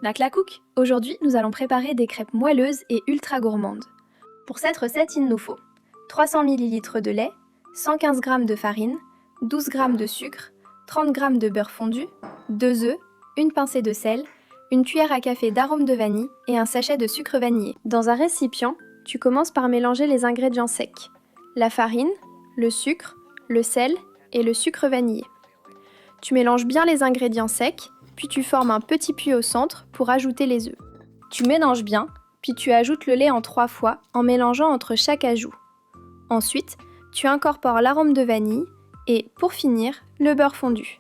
Maclacook, aujourd'hui nous allons préparer des crêpes moelleuses et ultra gourmandes. Pour cette recette, il nous faut 300 ml de lait, 115 g de farine, 12 g de sucre, 30 g de beurre fondu, 2 œufs, une pincée de sel, une cuillère à café d'arôme de vanille et un sachet de sucre vanillé. Dans un récipient, tu commences par mélanger les ingrédients secs, la farine, le sucre, le sel et le sucre vanillé. Tu mélanges bien les ingrédients secs, puis tu formes un petit puits au centre pour ajouter les œufs. Tu mélanges bien, puis tu ajoutes le lait en 3 fois en mélangeant entre chaque ajout. Ensuite, tu incorpores l'arôme de vanille et, pour finir, le beurre fondu.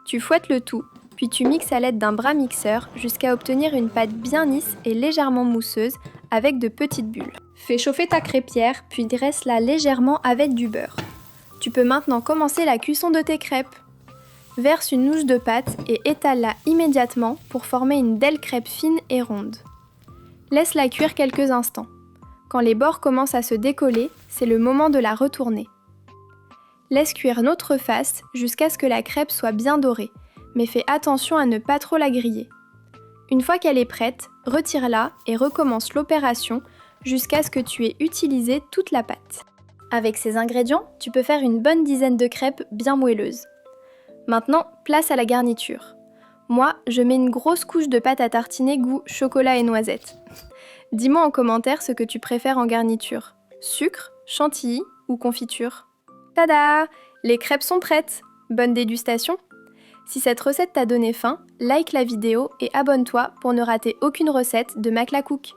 Tu fouettes le tout, puis tu mixes à l'aide d'un bras mixeur jusqu'à obtenir une pâte bien lisse et légèrement mousseuse avec de petites bulles. Fais chauffer ta crêpière, puis dresse-la légèrement avec du beurre. Tu peux maintenant commencer la cuisson de tes crêpes. Verse une louche de pâte et étale-la immédiatement pour former une belle crêpe fine et ronde. Laisse-la cuire quelques instants. Quand les bords commencent à se décoller, c'est le moment de la retourner. Laisse cuire l'autre face jusqu'à ce que la crêpe soit bien dorée, mais fais attention à ne pas trop la griller. Une fois qu'elle est prête, retire-la et recommence l'opération jusqu'à ce que tu aies utilisé toute la pâte. Avec ces ingrédients, tu peux faire une bonne dizaine de crêpes bien moelleuses. Maintenant, place à la garniture. Moi, je mets une grosse couche de pâte à tartiner goût chocolat et noisette. Dis-moi en commentaire ce que tu préfères en garniture. Sucre, chantilly ou confiture? Tada! Les crêpes sont prêtes! Bonne dégustation! Si cette recette t'a donné faim, like la vidéo et abonne-toi pour ne rater aucune recette de Maclacook.